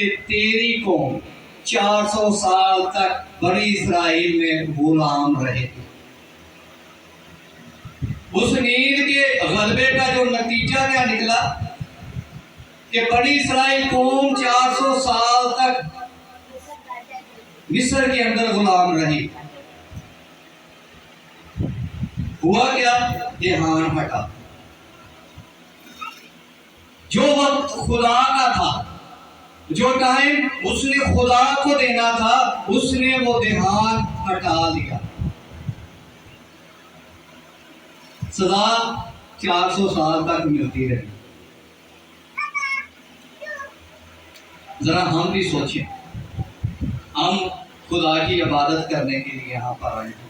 کہ تیری قوم 400 سال تک بنی اسرائیل میں غلام رہے. اس نیند کے غلبے کا جو نتیجہ کیا نکلا کہ بنی اسرائیل قوم 400 سال تک مصر کے اندر غلام رہی. ہوا کیا؟ دھیان ہٹا. جو وقت خدا کا تھا، جو ٹائم اس نے خدا کو دینا تھا، اس نے وہ دھیان ہٹا دیا. سزا 400 سال تک ملتی رہی. ذرا ہم بھی سوچیں، ہم خدا کی عبادت کرنے کے لیے یہاں پر آئے ہیں،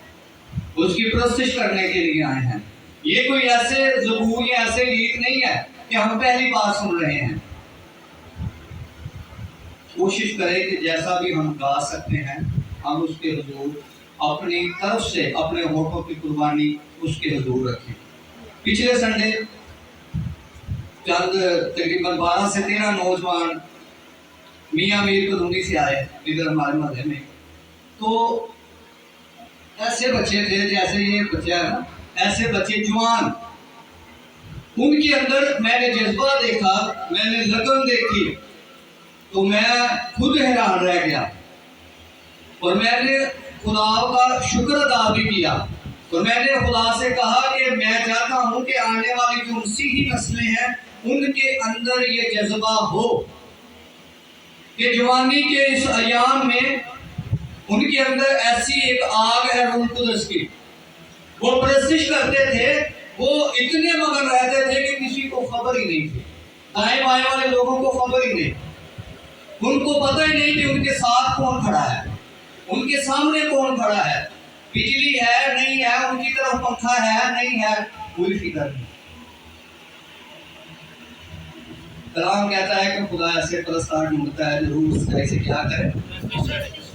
اس کی پرستش کرنے کے لیے آئے ہیں. یہ کوئی ایسے زبور یا ایسے گیت نہیں ہے کہ ہم پہلی بار سن رہے ہیں. کوشش کریں کہ جیسا بھی ہم گا سکتے ہیں ہم اس کے حضور اپنی طرف سے اپنے ہونٹوں کی قربانی اس کے حضور رکھیں. پچھلے سنڈے چند تقریباً 12 سے 13 نوجوان میاں میر قدومی سے آئے ادھر ہمارے محلے میں. تو ایسے بچے تھے جیسے یہ بچہ ہے نا، ایسے بچے جوان. ان کے اندر میں نے جذبہ دیکھا، میں نے لگن دیکھی، تو میں خود حیران رہ گیا. اور میں نے خدا کا شکر ادا بھی کیا. اور میں نے خدا سے کہا کہ میں چاہتا ہوں کہ آنے والی جو مسیحی نسلیں ہیں ان کے اندر یہ جذبہ ہو کہ جوانی کے اس ایام میں ان کے اندر ایسی ایک آگ ہے روح القدس کی. وہ پرستش کرتے تھے، وہ اتنے مگن رہتے تھے کہ کسی کو خبر ہی نہیں تھی. دائیں بائیں والے لوگوں کو خبر ہی نہیں. ان کو پتہ ہی نہیں کہ ان کے ساتھ کون کھڑا ہے، ان کے سامنے کون کھڑا ہے. بجلی ہے نہیں ہے، ان کی طرف پنکھا ہے نہیں ہے، کوئی فکر نہیں. کلام کہتا ہے کہ خدا ایسے پرستار ڈھونڈتا ہے ضرور اس طرح سے کیا کرے،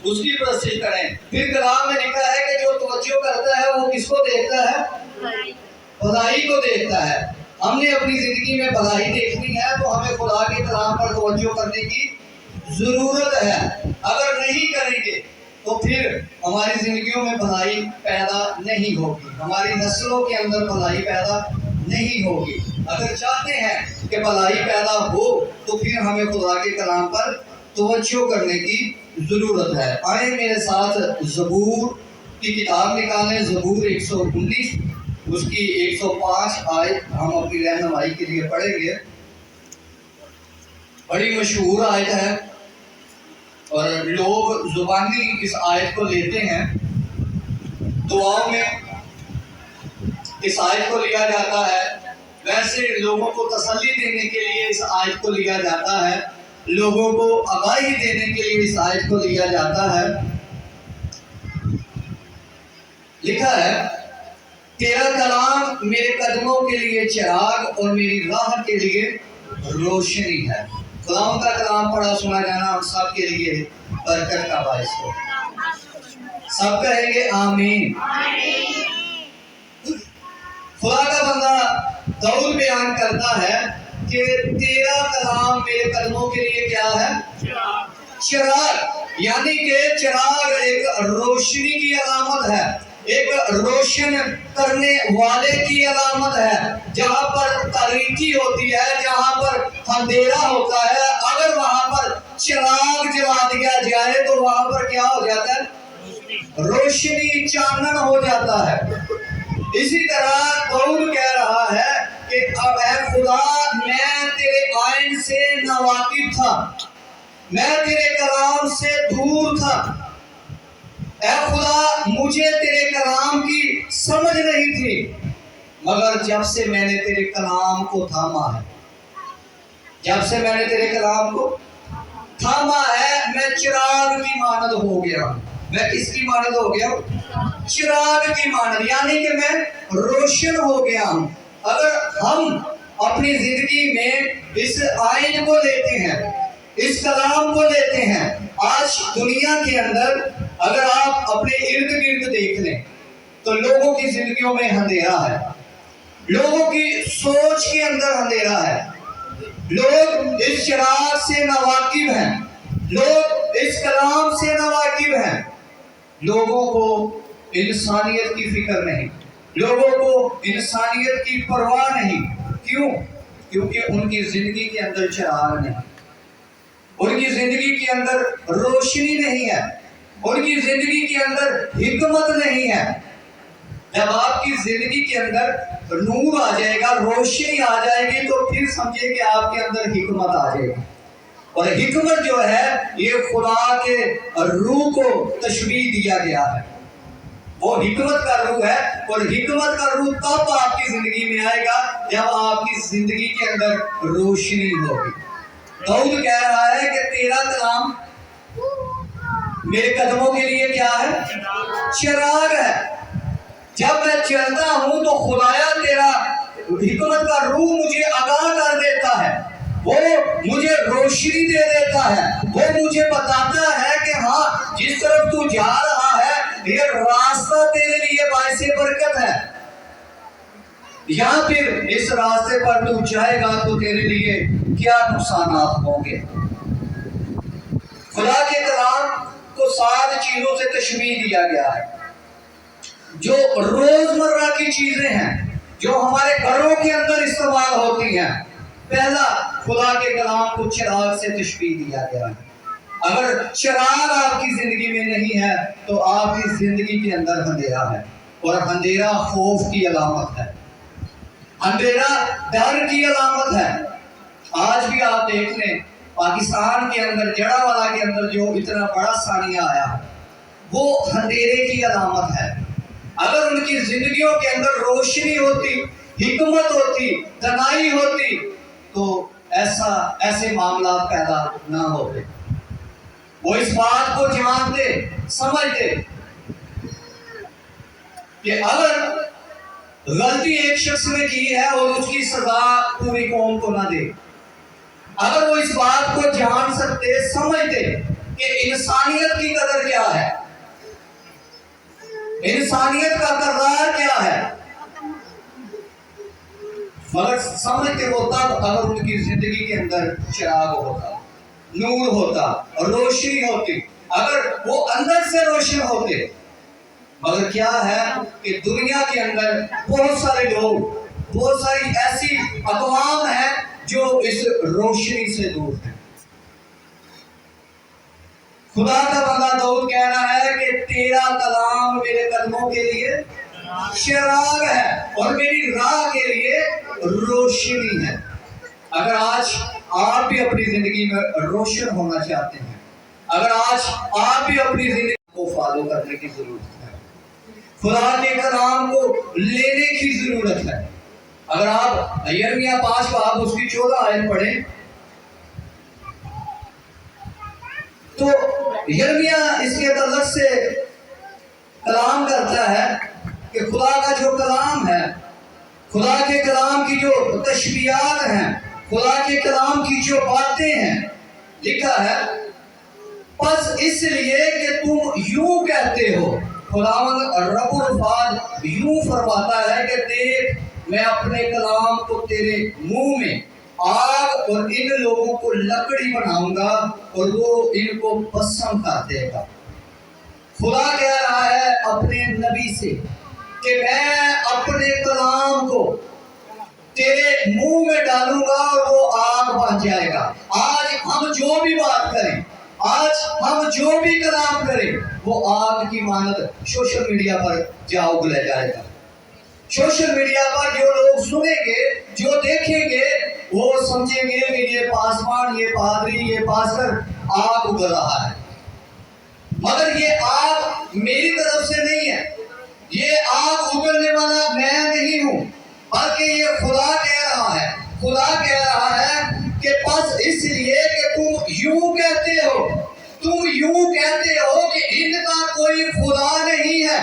اس کی پرستش کریں. پھر کلام میں لکھا ہے کہ جو توجہ کرتا ہے وہ کس کو دیکھتا ہے؟ بھلائی کو دیکھتا ہے. ہم نے اپنی زندگی میں بھلائی دیکھنی ہے تو ہمیں خدا کے کلام پر توجہ کرنے کی ضرورت ہے. اگر نہیں کریں گے تو پھر ہماری زندگیوں میں بھلائی پیدا نہیں ہوگی، ہماری نسلوں کے اندر بھلائی پیدا نہیں ہوگی. اگر چاہتے ہیں کہ بھلائی پیدا ہو تو پھر ہمیں خدا کے کلام پر توجہ کرنے کی ضرورت ہے. آئیں میرے ساتھ زبور کی کتاب نکالیں. زبور 119 اس کی 105 آیت ہم اپنی رہنمائی کے لیے پڑھیں گے. بڑی مشہور آیت ہے اور لوگ زبانی اس آیت کو لیتے ہیں، دعاؤں میں اس آیت کو لیا جاتا ہے. ویسے لوگوں کو تسلی دینے کے لیے اس آیت کو لیا جاتا ہے، لوگوں کو آگاہی دینے کے لیے اس آیت کو لیا جاتا ہے. لکھا ہے تیرا کلام میرے قدموں کے لیے چراغ اور میری راہ کے لیے روشنی ہے. خدا کا کلام پڑھا سنا جانا ہم سب کے لیے برکت کا باعث ہو. سب کہیں گے آمین. خدا کا بندہ داؤد بیان کرتا ہے کہ تیرا کلام میرے قدموں کے لیے کیا ہے؟ چراغ. یعنی کہ چراغ ایک روشنی کی علامت ہے، ایک روشن کرنے والے کی علامت ہے. جہاں پر تاریکی ہوتی ہے، جہاں پر اندھیرا ہوتا ہے، اگر وہاں پر چراغ جلا دیا جائے تو وہاں پر کیا ہو جاتا ہے؟ روشنی، چانن ہو جاتا ہے. اسی طرح داؤد کہہ رہا ہے کہ اے خدا میں تیرے آئین سے ناواقف تھا، میں تیرے کلام سے دور تھا. اے خدا مجھے تیرے کلام کی سمجھ نہیں تھی، مگر جب سے میں نے تیرے کلام کو تھاما ہے، جب سے میں نے تیرے کلام کو تھاما ہے، میں چراغ کی مانند ہو گیا. میں کس کی مانند ہو گیا؟ چراغ کی مانند، یعنی کہ میں روشن ہو گیا ہوں. اگر ہم اپنی زندگی میں اس آئین کو لیتے ہیں، اس کلام کو لیتے ہیں، آج دنیا کے اندر اگر آپ اپنے ارد گرد دیکھ لیں تو لوگوں کی زندگیوں میں اندھیرا ہے، لوگوں کی سوچ کے اندر اندھیرا ہے. لوگ اس چراغ سے ناواقف ہیں، لوگ اس کلام سے ناواقف ہیں، لوگوں کو انسانیت کی فکر نہیں، لوگوں کو انسانیت کی پرواہ نہیں۔ کیوں؟ کیونکہ ان کی زندگی کے اندر چراغ نہیں، ان کی زندگی کے اندر روشنی نہیں ہے، ان کی زندگی کے اندر حکمت نہیں ہے۔ جب آپ کی زندگی کے اندر نور آ جائے گا، روشنی آ جائے گی، تو پھر سمجھے کہ آپ کے اندر حکمت آ جائے گی۔ اور حکمت جو ہے یہ خدا کے روح کو تشبیہ دیا گیا ہے، وہ حکمت کا روح ہے، اور حکمت کا روح تب آپ کی زندگی میں آئے گا جب آپ کی زندگی کے اندر روشنی ہوگی۔ داؤد کہہ رہا ہے کہ تیرا کلام میرے قدموں کے لیے کیا ہے؟ چراغ ہے۔ جب میں چلتا ہوں تو خدایا تیرا حکمت کا روح مجھے آگاہ کر دیتا ہے، وہ مجھے روشنی دے دیتا ہے، وہ مجھے بتاتا ہے کہ ہاں جس طرف تو جا رہا ہے یہ راستہ تیرے لیے باعث برکت ہے، یا پھر اس راستے پر تو جائے گا تو تیرے لیے کیا نقصانات ہوں گے۔ خدا کے کلام کو 7 چیزوں سے تشبیہ دیا گیا ہے جو روزمرہ کی چیزیں ہیں، جو ہمارے گھروں کے اندر استعمال ہوتی ہیں۔ پہلا، خدا کے کلام کو چراغ سے تشبیہ دیا گیا ہے۔ اگر چراغ آپ کی زندگی میں نہیں ہے تو آپ کی زندگی کے اندر اندھیرا ہے، اور اندھیرا خوف کی علامت ہے، اندھیرا ڈر کی علامت ہے۔ آج بھی آپ دیکھ لیں پاکستان کے اندر، جڑا والا کے اندر جو اتنا بڑا سانیہ آیا وہ اندھیرے کی علامت ہے۔ اگر ان کی زندگیوں کے اندر روشنی ہوتی، حکمت ہوتی، دانائی ہوتی، تو ایسے معاملات پیدا نہ ہوتے۔ وہ اس بات کو جانتے، سمجھتے کہ اگر غلطی ایک شخص نے کی ہے اور اس کی سزا پوری قوم کو نہ دے، اگر وہ اس بات کو جان سکتے، سمجھتے کہ انسانیت کی قدر کیا ہے، انسانیت کا کردار کیا ہے، مگر سمجھتے وہ تب اگر ان کی زندگی کے اندر چراغ ہوتا، نور ہوتا اور روشنی ہوتی، اگر وہ اندر سے روشن ہوتے۔ مگر کیا ہے کہ دنیا کے اندر بہت سارے لوگ، بہت ساری ایسی اقوام ہیں جو اس روشنی سے دور ہیں۔ خدا کا بندہ داؤد کہہ رہا ہے کہ تیرا کلام میرے قدموں کے لیے چراغ ہے اور میری راہ کے لیے روشنی ہے۔ اگر آج آپ بھی اپنی زندگی میں روشن ہونا چاہتے ہیں، اگر آج آپ بھی اپنی زندگی کو فالو کرنے کی ضرورت ہے، خدا کے کلام کو لینے کی ضرورت ہے۔ اگر آپ یرمیہ 5 باب اس کی 14 آیت پڑھیں تو یرمیہ اس کے تعلق سے کلام کرتا ہے کہ خدا کا جو کلام ہے، خدا کے کلام کی جو تشبیہات ہیں، خدا کے کلام کی جو باتیں ہیں، لکھا ہے پس اس لیے کہ تم یوں کہتے ہو، خداوند رب الفاظ یوں فرماتا ہے کہ دیکھ میں اپنے کلام کو تیرے منہ میں آگ اور ان لوگوں کو لکڑی بناؤں گا اور وہ ان کو بھسم کر دے گا۔ خدا کہہ رہا ہے اپنے نبی سے کہ میں اپنے کلام کو تیرے منہ میں ڈالوں گا اور وہ آگ بن جائے گا۔ آج ہم جو بھی بات کریں، آج ہم جو بھی کلام کریں، وہ آگ کی مانند سوشل میڈیا پر جا اگل جائے گا۔ سوشل میڈیا پر جو لوگ سنیں گے، جو دیکھیں گے، وہ سمجھیں گے کہ یہ پاسبان، یہ پادری، یہ پاسٹر آگ اگل رہا ہے۔ مگر یہ آگ میری طرف سے نہیں ہے، یہ آگ اگلنے والا میں نہیں ہوں، بلکہ یہ خدا کہہ رہا ہے۔ خدا کہہ رہا ہے کہ پس اس لیے کہ تم یوں کہتے ہو، تم یوں کہتے ہو کہ ان کا کوئی خدا نہیں ہے،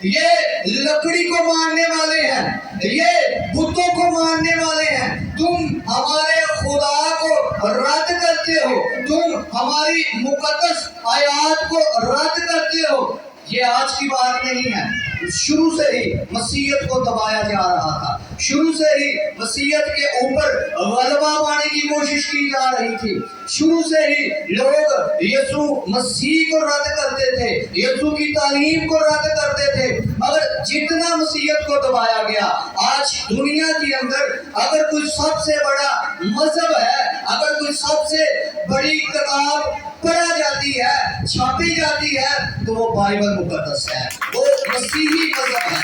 یہ لکڑی کو ماننے والے ہیں، یہ بتوں کو ماننے والے ہیں، تم ہمارے خدا کو رد کرتے ہو، تم ہماری مقدس آیات کو رد کرتے ہو، یہ آج کی بات نہیں ہے، شروع سے ہی مسیحیت کو دبایا جا رہا تھا، شروع سے ہی مسیحیت کے اوپر غلبہ پانے کی کوشش کی جا رہی تھی، شروع سے ہی لوگ یسوع مسیح کو رد کرتے تھے، یسوع کی تعلیم کو رد کرتے تھے، مگر جتنا مسیحیت کو دبایا گیا، آج دنیا کے اندر اگر کوئی سب سے بڑا مذہب ہے، اگر کوئی سب سے بڑی کتاب پڑھا جاتی ہے، چھاپی جاتی ہے، تو وہ بائبل مقدس ہے، وہ مسیحی مذہب ہے۔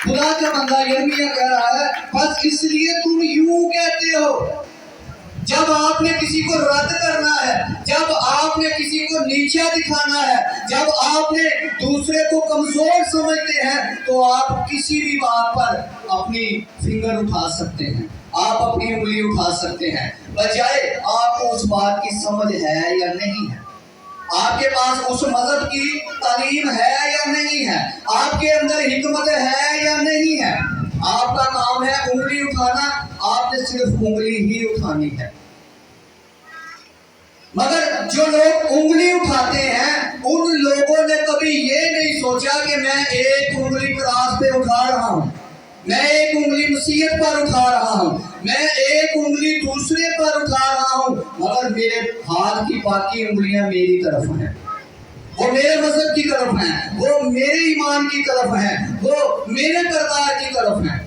خدا کا بندہ یرمیہ کہہ رہا ہے، بس اس لیے تم یوں کہتے ہو۔ جب آپ نے کسی کو رد کرنا ہے، جب آپ نے کسی کو نیچا دکھانا ہے، جب آپ نے دوسرے کو کمزور سمجھتے ہیں، تو آپ کسی بھی بات پر اپنی فنگر اٹھا سکتے ہیں، آپ اپنی انگلی اٹھا سکتے ہیں، بجائے آپ کو اس بات کی سمجھ ہے یا نہیں ہے، آپ کے پاس اس مذہب کی تعلیم ہے یا نہیں ہے، آپ کے اندر حکمت ہے یا نہیں ہے۔ آپ کا کام ہے انگلی اٹھانا، آپ نے صرف انگلی ہی اٹھانی ہے۔ مگر جو لوگ انگلی اٹھاتے ہیں، ان لوگوں نے کبھی یہ نہیں سوچا کہ میں ایک انگلی کراس پہ اٹھا رہا ہوں، میں ایک انگلی مسیحیت پر اٹھا رہا ہوں، میں ایک انگلی دوسرے پر اٹھا رہا ہوں، مگر میرے ہاتھ کی باقی انگلیاں میری طرف ہیں، وہ میرے مذہب کی طرف ہیں، وہ میرے ایمان کی طرف ہیں، وہ میرے کردار کی طرف ہیں۔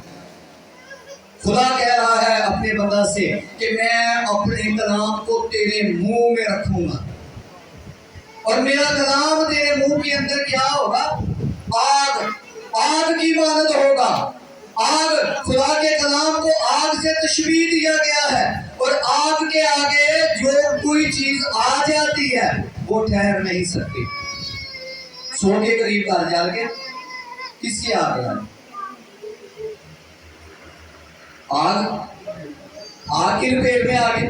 خدا کہہ رہا ہے اپنے بندہ سے کہ میں اپنے کلام کو تیرے منہ میں رکھوں گا، اور میرا کلام تیرے منہ کے اندر کیا ہوگا؟ آگ، آگ کی مانند ہوگا۔ آگ، خدا کے کلام کو آگ سے تشبیہ دیا گیا ہے، اور آگ کے آگے جو کوئی چیز آ جاتی ہے وہ ٹھہر نہیں سکتی۔ سو کے قریب گھر جا کے کس کے آگے آگ، آگ کی لپیٹ میں آگے،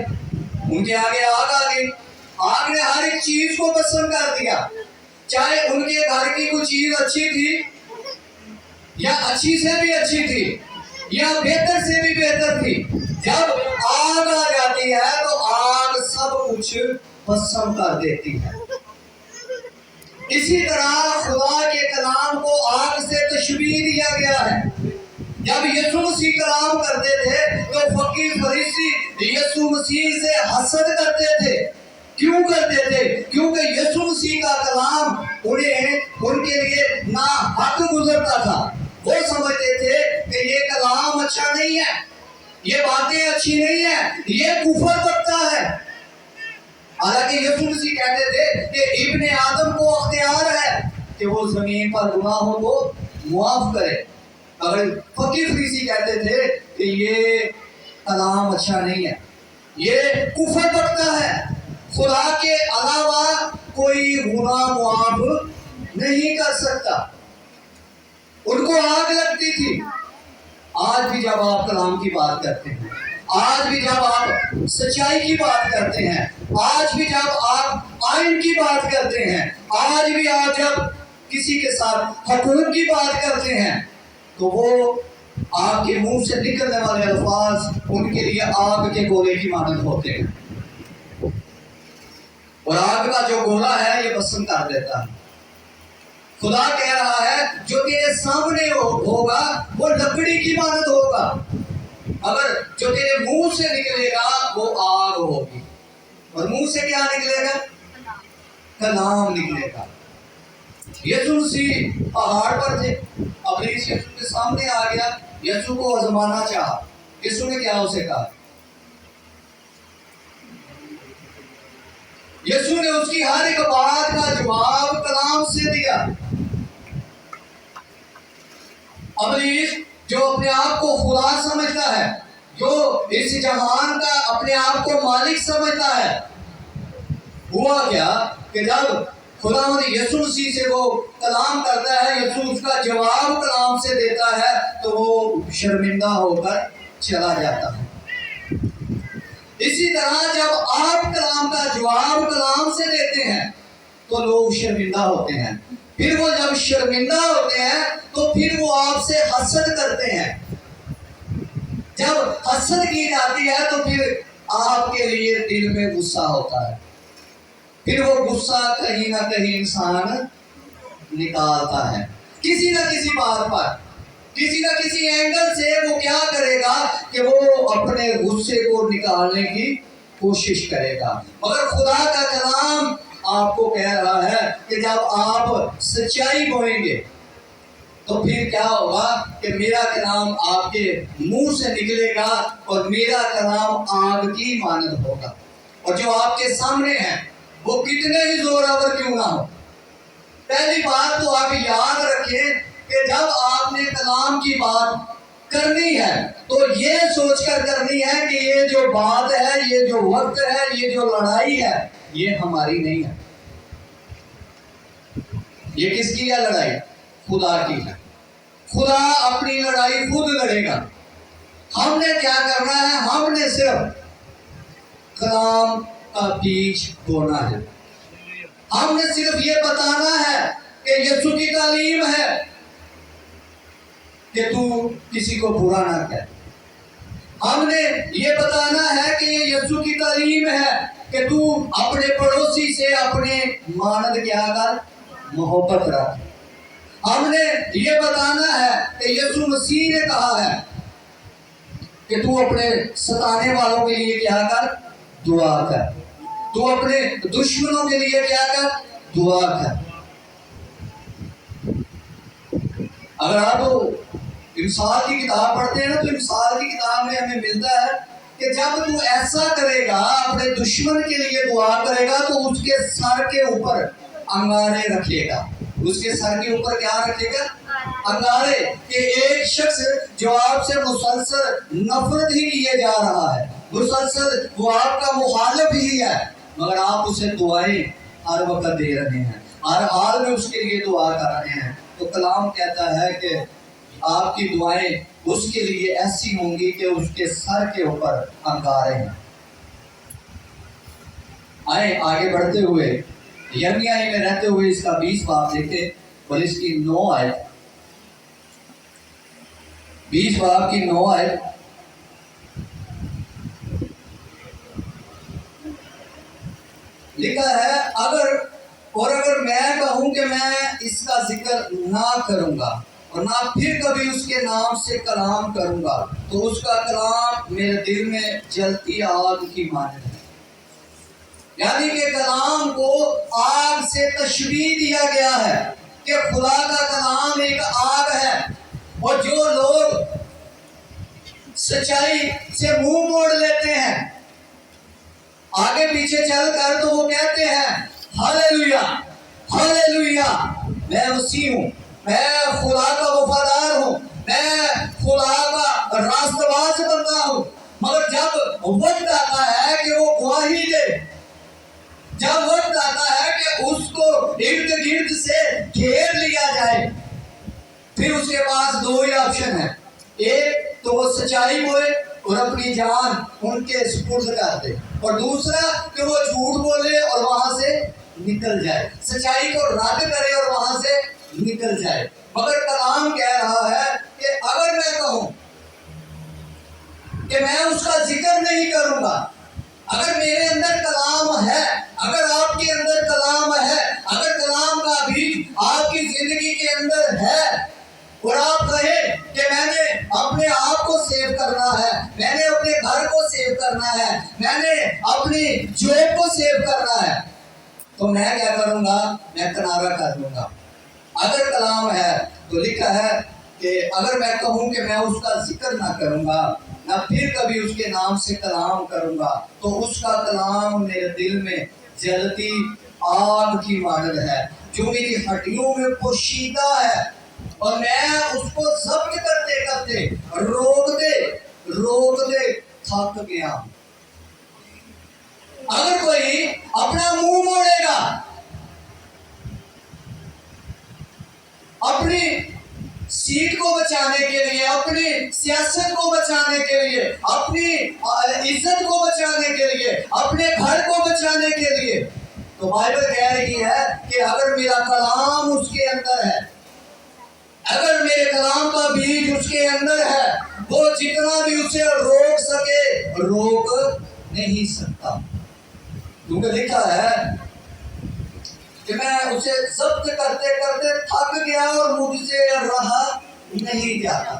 ان کے آگے آگ آ گئی، آگ نے ہر ایک چیز کو پسند کر دیا، چاہے ان کے گھر کی کوئی چیز اچھی تھی یا اچھی سے بھی اچھی تھی یا بہتر سے بھی بہتر تھی، جب آگ آ جاتی ہے تو آگ سب کچھ پسند کر دیتی ہے۔ اسی طرح خدا کے کلام کو آگ سے تشبیہ دیا گیا ہے۔ جب یسوع مسیح کلام کرتے تھے تو فقیر فریسی یسوع مسیح سے حسد کرتے تھے۔ کیوں کرتے تھے؟ کیونکہ یسوع مسیح کا کلام ان کے لیے ناحق گزرتا تھا۔ وہ سمجھتے تھے کہ یہ کلام اچھا نہیں ہے، یہ باتیں اچھی نہیں ہیں، یہ کفر کرتا ہے۔ حالانکہ یسوع مسیح کہتے تھے کہ ابن آدم کو اختیار ہے کہ وہ زمین پر گناہوں کو معاف کرے، مگر فقیر فریسی کہتے تھے کہ یہ کلام اچھا نہیں ہے، یہ کفر کرتا ہے، خدا کے علاوہ کوئی گناہ معاف نہیں کر سکتا۔ ان کو آگ لگتی تھی۔ آج بھی جب آپ کلام کی بات کرتے ہیں، آج بھی جب آپ سچائی کی بات کرتے ہیں، آج بھی جب آپ آئین کی بات کرتے ہیں، آج بھی آپ جب کسی کے ساتھ حقوق کی بات کرتے ہیں، تو وہ آپ کے منہ سے نکلنے والے الفاظ ان کے لیے آگ کے گولے کی مانند ہوتے ہیں، اور آگ کا جو گولا ہے یہ پسند کر دیتا ہے۔ خدا کہہ رہا ہے جو تیرے سامنے ہوگا وہ لکڑی کی مانند ہوگا، اگر جو تیرے منہ سے نکلے گا وہ آگ ہوگی، اور منہ سے کیا نکلے گا؟ کلام نکلے گا۔ یسوع مسیح پہاڑ پر تھے، ابلیس یسوع کے سامنے آ گیا، یسوع کو آزمانا چاہا، یسوع نے کیا اسے کہا؟ یسوع نے اس کی ہر ایک بات کا جواب کلام سے دیا۔ ابلیس جو اپنے آپ کو خدا سمجھتا ہے، جو اس جہان کا اپنے آپ کو مالک سمجھتا ہے، ہوا کیا کہ جب خداوند یسوع مسیح سے وہ کلام کرتا ہے، یسوع اس کا جواب کلام سے دیتا ہے، تو وہ شرمندہ ہو کر چلا جاتا ہے۔ اسی طرح جب آپ کلام کا جواب کلام سے دیتے ہیں تو لوگ شرمندہ ہوتے ہیں، پھر وہ جب شرمندہ ہوتے ہیں تو پھر وہ آپ سے حسد کرتے ہیں۔ جب حسد کی جاتی ہے تو پھر آپ کے لیے دل میں غصہ ہوتا ہے، پھر وہ غصہ کہیں نہ کہیں انسان نکالتا ہے. کسی نہ کسی بات پر، کسی نہ کسی اینگل سے وہ کیا کرے گا کہ وہ اپنے غصے کو نکالنے کی کوشش کرے گا. مگر خدا کا کلام آپ کو کہہ رہا ہے کہ جب آپ سچائی بوئیں گے تو پھر کیا ہوگا کہ میرا کلام آپ کے منہ سے نکلے گا اور میرا کلام آگ کی مانند ہوگا. اور جو آپ کے سامنے ہے وہ کتنے ہی زوراور کیوں نہ ہو. پہلی بات تو آپ یاد رکھیں کہ جب آپ نے کلام کی بات کرنی ہے تو یہ سوچ کر کرنی ہے کہ یہ جو بات ہے، یہ جو وقت ہے، یہ جو لڑائی ہے، یہ ہماری نہیں ہے. یہ کس کی ہے لڑائی؟ خدا کی ہے. خدا اپنی لڑائی خود لڑے گا. ہم نے کیا کرنا ہے؟ ہم نے صرف کلام کا بیج بونا ہے. ہم نے صرف یہ بتانا ہے کہ یسوع کی تعلیم ہے کہ تو کسی کو برا نہ کہہ. ہم نے یہ بتانا ہے کہ یہ یسوع کی تعلیم ہے کہ تو اپنے پڑوسی سے اپنے مانند کیا کر، محبت رکھ. ہم نے یہ بتانا ہے کہ یسوع مسیح نے کہا ہے کہ تو اپنے ستانے والوں کے لیے کیا کر، دعا کر. تو اپنے دشمنوں کے لیے کیا کر، دعا کر. اگر آپ امثال کی کتاب پڑھتے ہیں نا تو امثال کی کتاب میں ہمیں ملتا ہے کہ جب تو ایسا کرے گا، اپنے دشمن کے لیے دعا کرے گا تو اس کے سر کے اوپر انگارے رکھے گا. اس کے سر کے اوپر کیا رکھے گا؟ انگارے. کہ ایک شخص جو آپ سے مسلسل نفرت ہی لیے جا رہا ہے، مسلسل وہ آپ کا مخالف ہی ہے، مگر آپ اسے دعائیں ہر وقت دے رہے ہیں، ہر حال میں اس کے لیے دعا کر رہے ہیں. تو کلام کہتا ہے کہ آپ کی دعائیں اس کے لیے ایسی ہوں گی کہ اس کے سر کے اوپر انگارے ہیں. آئیں آگے بڑھتے ہوئے یرمیہ ہی میں رہتے ہوئے اس کا 20 باب دیکھیں اور اس کی 9 آیت. 20 باب کی 9 آیت. لکھا ہے اگر میں کہوں کہ میں اس کا ذکر نہ کروں گا اور نہ پھر کبھی اس کے نام سے کلام کروں گا تو اس کا کلام میرے دل میں جلتی آگ کی مانند ہے. یعنی کہ کلام کو آگ سے تشبیہ دیا گیا ہے کہ خدا کا کلام ایک آگ ہے. اور جو لوگ سچائی سے منہ موڑ لیتے ہیں آگے پیچھے چل کر تو وہ کہتے ہیں ہاللیلویا ہاللیلویا، میں مسیح ہوں، میں خدا کا وفادار ہوں، میں خدا کا راست باز بندہ ہوں. مگر جب وقت آتا ہے کہ وہ گواہی دے، جب وقت آتا ہے کہ اس کو ارد گرد سے گھیر لیا جائے، پھر اس کے پاس 2 ہی آپشن ہیں. ایک تو وہ سچائی بولے اور اپنی جان ان کے سپرد کر دے، اور دوسرا کہ وہ جھوٹ بولے اور وہاں سے نکل جائے، سچائی کو رد کرے اور وہاں سے نکل جائے. مگر کلام کہہ رہا ہے کہ اگر میں کہوں کہ میں اس کا ذکر نہیں کروں گا، اگر میرے اندر کلام ہے، اگر آپ کے اندر کلام ہے، اگر کلام کا بیج آپ کی زندگی کے اندر ہے اور آپ کہیں کہ میں نے اپنے آپ کو سیو کرنا ہے، میں نے اپنے گھر کو سیو کرنا ہے، میں نے اپنی جاب کو سیو کرنا ہے، تو میں کیا کروں گا؟ میں کنارہ کر دوں گا. اگر کلام ہے تو لکھا ہے کہ اگر میں کہوں کہ میں اس کا ذکر نہ کروں گا، نہ پھر کبھی اس کے نام سے کلام کروں گا تو اس کا کلام میرے دل میں جلتی آگ کی مانند ہے جو میری ہڈیوں میں پوشیدہ ہے، اور میں اس کو ضبط کرتے کرتے روکتے تھک گیا. اگر کوئی اپنا منہ موڑے گا، اپنی سیٹ کو بچانے کے لیے، اپنی سیاست کو بچانے کے لیے، اپنی عزت کو بچانے کے لیے، اپنے گھر کو بچانے کے لیے، تو بائبل کہہ رہی ہے کہ اگر میرا کلام اس کے اندر ہے، اگر میرے کلام کا بیج اس کے اندر ہے، وہ جتنا بھی اسے روک سکے روک نہیں سکتا. کیونکہ لکھا ہے کہ میں اسے ضبط کرتے کرتے گیا اور مجھ سے رہا نہیں جاتا۔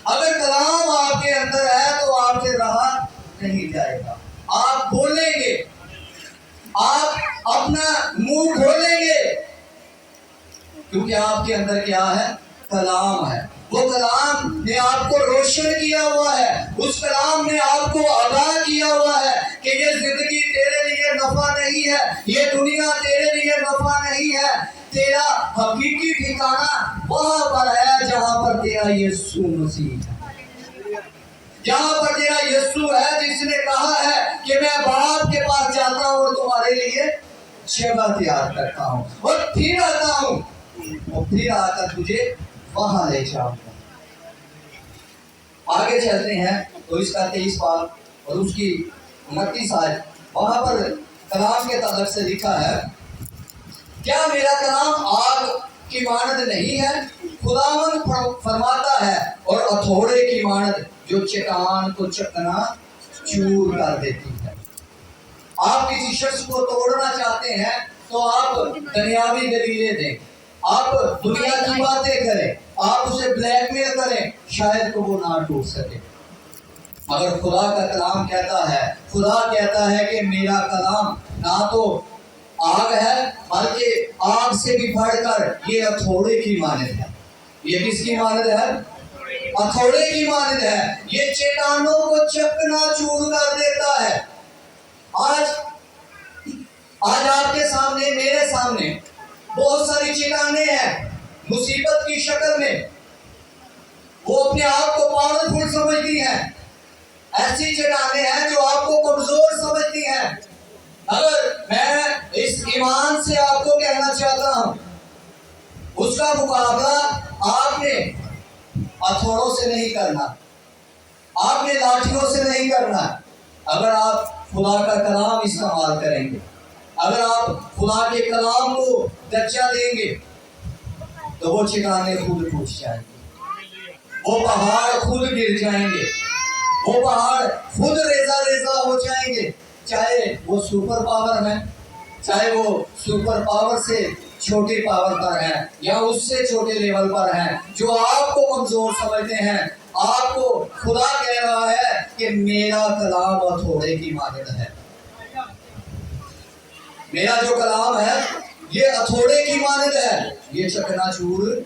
اگر کلام آپ کے اندر ہے تو آپ سے رہا نہیں جائے گا۔ آپ بولیں گے، آپ اپنا منہ کھولیں گے، کیونکہ آپ کے اندر کیا ہے؟ کلام ہے۔ وہ کلام نے آپ کو روشن کیا ہوا ہے، اس کلام نے آپ کو آگاہ کیا ہوا ہے کہ یہ زندگی تیرے لیے نفع نہیں ہے، یہ دنیا تیرے لیے نفع نہیں ہے، تیرا حقیقی ٹھکانہ وہاں پر ہے جہاں پر تیرا یسوع مسیح ہے، جہاں پر تیرا یسوع ہے جس نے کہا ہے کہ میں باپ کے پاس جاتا ہوں اور تمہارے لیے جگہ تیار کرتا ہوں اور پھر آتا ہوں اور پھر آ کر تجھے وہاں لے جاؤں گا۔ آگے چلتے ہیں تو اس کا 23 باب اور اس کی 29 آیت، وہاں پر کلام کے تعلق سے لکھا ہے، کیا میرا کلام آگ کی مانند نہیں ہے؟ خداوند فرماتا ہے، اور ہتھوڑے کی مانند جو چٹان کو چکنا چور کر دیتی ہے۔ آپ کسی شخص کو توڑنا چاہتے ہیں تو آپ دنیاوی دلیلیں دیں، آپ دنیا کی باتیں کریں، آپ اسے بلیک میل کریں، شاید کو وہ نہ ٹوٹ سکے۔ مگر خدا کا کلام کہتا ہے، خدا کہتا ہے کہ میرا کلام نہ تو آگ ہے بلکہ آگ سے بھی بڑھ کر یہ ہتھوڑے کی مانند ہے۔ یہ کس کی مانند ہے؟ ہتھوڑے کی مانند ہے، یہ چٹانوں کو چکنا چور کر دیتا ہے۔ آج آپ کے سامنے، میرے سامنے بہت ساری چٹانیں ہیں مصیبت کی شکل میں، وہ اپنے آپ کو پاورفل سمجھتی ہیں، ایسی چٹانیں ہیں جو آپ کو کمزور سمجھتی ہیں۔ اگر میں اس ایمان سے آپ کو کہنا چاہتا ہوں، اس کا مقابلہ آپ نے ہتھوڑوں سے نہیں کرنا، آپ نے لاٹھیوں سے نہیں کرنا۔ اگر آپ خدا کا کلام استعمال کریں گے، اگر آپ خدا کے کلام کو درجہ دیں گے تو وہ چٹانیں خود ٹوٹ جائیں گی، وہ پہاڑ خود گر جائیں گے، وہ پہاڑ خود ریزہ ریزہ ہو جائیں گے، چاہے وہ سپر پاور ہے، چاہے وہ سپر پاور سے چھوٹے پاور پر ہیں یا اس سے چھوٹے لیول پر ہیں، جو آپ کو کمزور سمجھتے ہیں۔ آپ کو خدا کہہ رہا ہے کہ میرا کلام ہتھوڑے کی مانند ہے، میرا جو کلام ہے یہ ہتھوڑے کی مانند ہے، یہ چکنا چور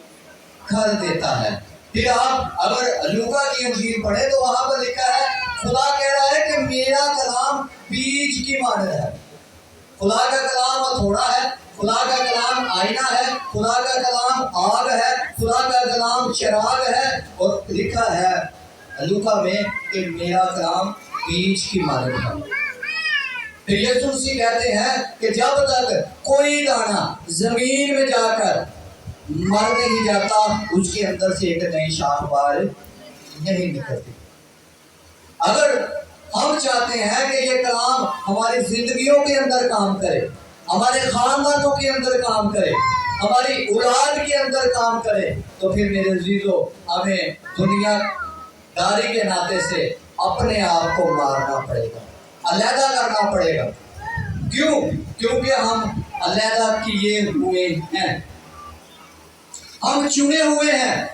کر دیتا ہے۔ پھر آپ اگر لوکا کی انجیل پڑھیں تو وہاں پر لکھا ہے، خدا کہہ رہا ہے کہ میرا کلام بیج کی مانند ہے۔ خدا کا کلام ہتھوڑا ہے، خدا کا کلام آئینہ ہے، خدا کا کلام آگ ہے، خدا کا کلام چراغ ہے، اور لکھا ہے لوکا میں کہ میرا کلام بیج کی مانند ہے۔ پھر یسوع مسیح کہتے ہیں کہ جب تک کوئی دانہ زمین میں جا کر مر نہیں جاتا اس کے اندر سے ایک نئی شاخ باہر نہیں نکلتی۔ اگر ہم چاہتے ہیں کہ یہ کلام ہماری زندگیوں کے اندر کام کرے، ہمارے خاندانوں کے اندر کام کرے، ہماری اولاد کے اندر کام کرے، تو پھر میرے عزیزو ہمیں دنیا داری کے ناطے سے اپنے آپ کو مارنا پڑے گا، علیحدہ کرنا پڑے گا۔ کیوں؟ کیونکہ ہم علیحدہ کیے ہوئے ہیں، ہم چنے ہوئے ہیں،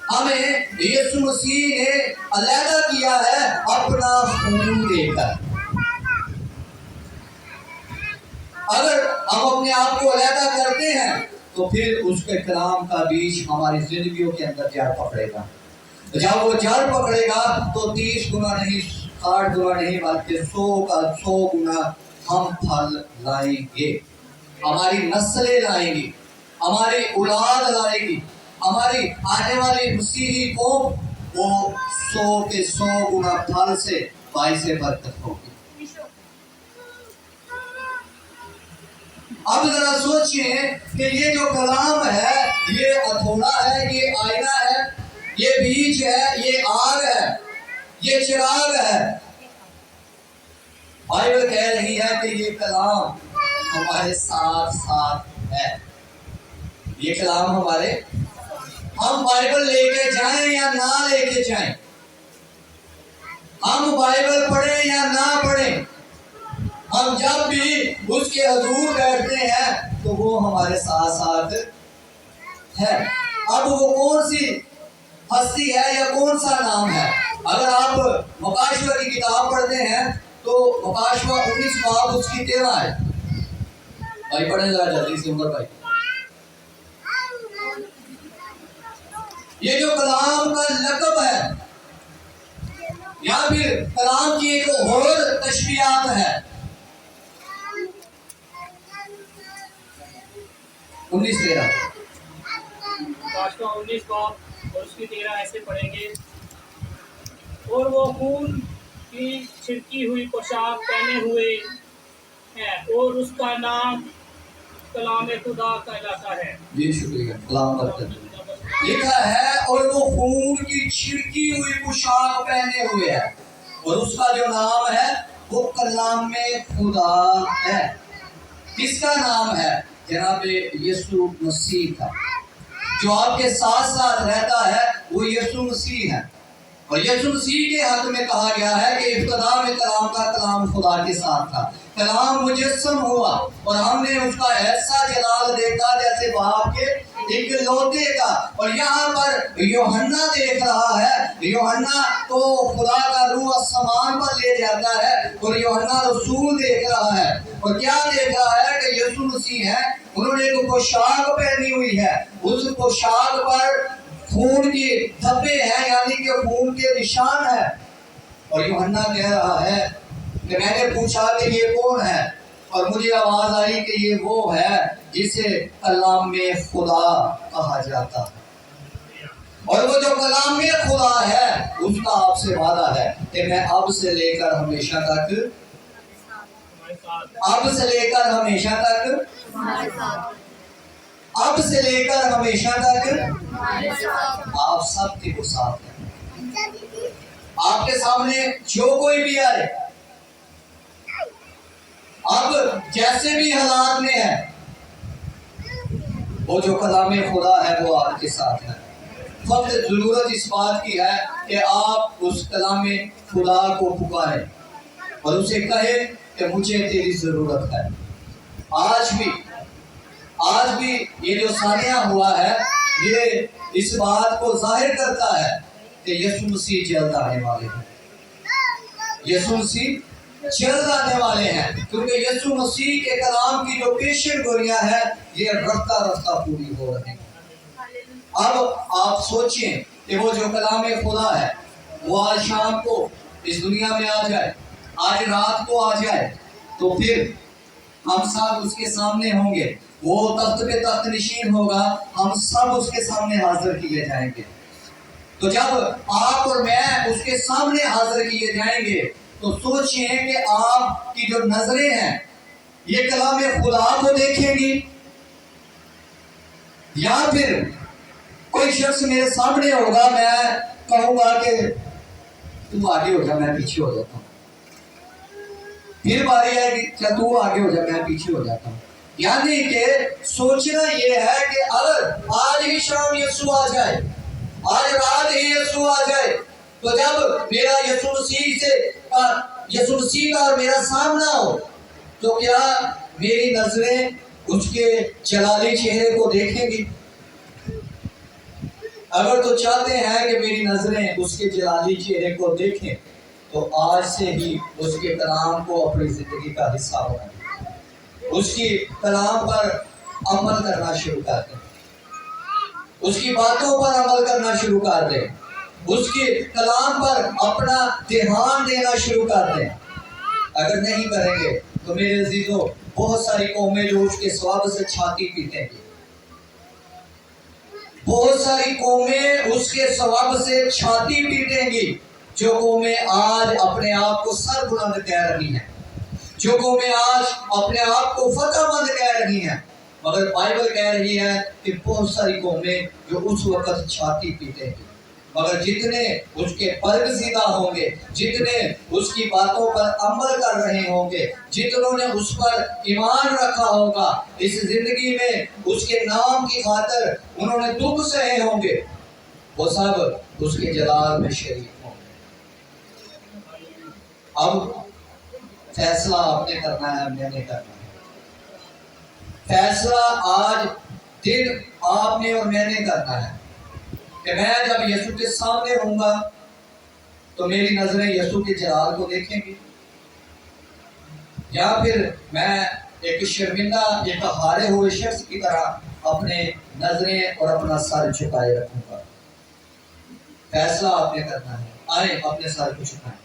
ہمیں یسوع مسیح نے علیحدہ کیا ہے اپنا خون دے کر۔ اگر ہم اپنے آپ کو علیحدہ کرتے ہیں تو پھر اس کے کلام کا بیج ہماری زندگیوں کے اندر جڑ پکڑے گا۔ جب وہ جڑ پکڑے گا تو 30 گنا نہیں، 60 گنا نہیں، بلکہ 100 کا 100 گنا ہم پھل لائیں گے، ہماری نسلیں لائیں گی، ہماری اولاد لائے گی، ہماری آنے والی مسیحی قوم وہ 100 کے 100 گنا پھل سے باعث برکت ہوگی۔ اب ذرا سوچیں کہ یہ جو کلام ہے یہ ہتھوڑا ہے، یہ آئینہ ہے، یہ بیج ہے، یہ آگ ہے، یہ چراغ ہے۔ بائبل کہہ رہی ہے کہ یہ کلام ہمارے ساتھ ساتھ ہے، یہ کلام ہمارے، ہم بائبل لے کے جائیں یا نہ لے کے جائیں، ہم بائبل پڑھیں یا نہ پڑھیں، ہم جب بھی اس کے حضور بیٹھتے ہیں تو وہ ہمارے ساتھ ساتھ ہے. اب وہ کون سی ہستی ہے یا کون سا نام ہے؟ اگر آپ مکاشوہ کی کتاب پڑھتے ہیں تو مکاشوہ 19 باب اس کی 13 ہے. بھائی پڑھیں ذرا جلدی سے عمر بھائی. یہ جو کلام کا لقب ہے یا پھر کلام کی ایک اور تشبیہات ہے. 19:13 مکاشوہ 19 باب اور اس کی 13 ایسے پڑھیں گے. اور وہ خون کی چھڑکی ہوئی پوشاک پہنے ہوئے ہے اور اس کا نام کلام خدا کہلاتا ہے. جی شکریہ. کلام برکت لکھا ہے اور وہ خون کی چھڑکی ہوئی پوشاک پہنے ہوئے ہے اور اس کا جو نام ہے وہ کلام خدا ہے. کس کا نام ہے؟ جناب یسوع مسیح کا. جو آپ کے ساتھ ساتھ رہتا ہے وہ یسوع مسیح ہے. اور یسوع مسیح کے حق میں کہا گیا ہے کہ ابتدا میں کلام کا کلام خدا کے ساتھ تھا. کلام مجسم ہوا اور ہم نے اس کا ایسا جلال دیکھا جیسے باپ کے اکلوتے کا. اور یہاں پر یوحنا دیکھ رہا ہے. یوحنا تو خدا کا روح آسمان پر لے جاتا ہے اور یوحنا رسول دیکھ رہا ہے. اور کیا دیکھ رہا ہے کہ یسوع مسیح ہے. انہوں نے ایک پوشاک پہنی ہوئی ہے. اس پوشاک پر خون کی دھبے ہیں یعنی کہ خون کے نشان ہے. اور یوحنا کہہ رہا ہے کہ میں نے پوچھا کہ یہ کون ہے اور مجھے آواز آئی کہ یہ وہ ہے جسے کلام خدا کہا جاتا ہے. اور وہ جو کلام خدا ہے اس کا آپ سے وعدہ ہے کہ میں اب سے لے کر ہمیشہ تک اب سے لے کر ہمیشہ تک اب سے لے کر ہمیشہ تک آپ سب کے وہ ساتھ ہیں. آپ کے سامنے جو کوئی بھی آئے اب جیسے بھی حالات میں ہے وہ جو کلام خدا ہے وہ آپ کے ساتھ ہے. فقط ضرورت اس بات کی ہے کہ آپ اس کلام خدا کو پکاریں اور اسے کہیں کہ مجھے تیری ضرورت ہے. آج بھی یہ جو ثانیہ ہوا ہے یہ اس بات کو ظاہر کرتا ہے کہ یسوع مسیح جلد آنے والے ہیں. یسوع مسیح جلد آنے والے ہیں کیونکہ یسوع مسیح کے کلام کی جو پیشن گوئیاں ہیں یہ رفتہ رفتہ پوری ہو رہی ہیں. اب آپ سوچیں کہ وہ جو کلام خدا ہے وہ آج شام کو اس دنیا میں آ جائے, آج رات کو آ جائے تو پھر ہم سب اس کے سامنے ہوں گے. وہ تخت پہ تخت نشین ہوگا, ہم سب اس کے سامنے حاضر کیے جائیں گے. تو جب آپ اور میں اس کے سامنے حاضر کیے جائیں گے تو سوچیں کہ آپ کی جو نظریں ہیں یہ کلام خدا کو دیکھیں گی یا پھر کوئی شخص میرے سامنے ہوگا, میں کہوں گا کہ تم آگے ہو جا میں پیچھے ہو جاتا ہوں, پھر باری ہے کہ تو آگے ہو جا میں پیچھے ہو جاتا ہوں. یعنی کہ سوچنا یہ ہے کہ اگر آج ہی شام یسوع آ جائے, آج رات ہی یسوع آ جائے تو جب میرا یسوع مسیح کا اور میرا سامنا ہو تو کیا میری نظریں اس کے جلالی چہرے کو دیکھیں گی؟ اگر تو چاہتے ہیں کہ میری نظریں اس کے جلالی چہرے کو دیکھیں تو آج سے ہی اس کے کلام کو اپنی زندگی کا حصہ بنائیں, اس کی کلام پر عمل کرنا شروع کر دیں, اس کی باتوں پر عمل کرنا شروع کر دیں, اس کے کلام پر اپنا دھیان دینا شروع کر دیں. اگر نہیں کریں گے تو میرے عزیزوں بہت ساری قومیں جو اس کے ثواب سے چھاتی پیٹیں گی, بہت ساری قومیں اس کے ثواب سے چھاتی پیٹیں گی. جو قومیں آج اپنے آپ کو سر بلند کہہ رہی ہیں, جو قومیں آج اپنے آپ کو فتح مند کہہ رہی ہیں, مگر بائبل کہہ رہی ہے کہ بہت ساری قومیں جو اس وقت چھاتی پیٹیں گی. مگر جتنے اس کے برگزیدہ ہوں گے, جتنے اس کی باتوں پر عمل کر رہے ہوں گے, جتنوں نے اس پر ایمان رکھا ہوگا, اس زندگی میں اس کے نام کی خاطر انہوں نے دکھ سہے ہوں گے, وہ سب اس کے جلال میں شریک ہوں گے. اب فیصلہ آپ نے کرنا ہے, میں نے کرنا ہے. فیصلہ آج دن آپ نے اور میں نے کرنا ہے کہ میں جب یسوع کے سامنے ہوں گا تو میری نظریں یسوع کے جلال کو دیکھیں گی، یا پھر میں ایک شرمندہ ایک ہارے ہوئے شخص کی طرح اپنے نظریں اور اپنا سر چھپائے رکھوں گا۔ فیصلہ آپ نے کرنا ہے، آئیں اپنے سر کو چھپائیں۔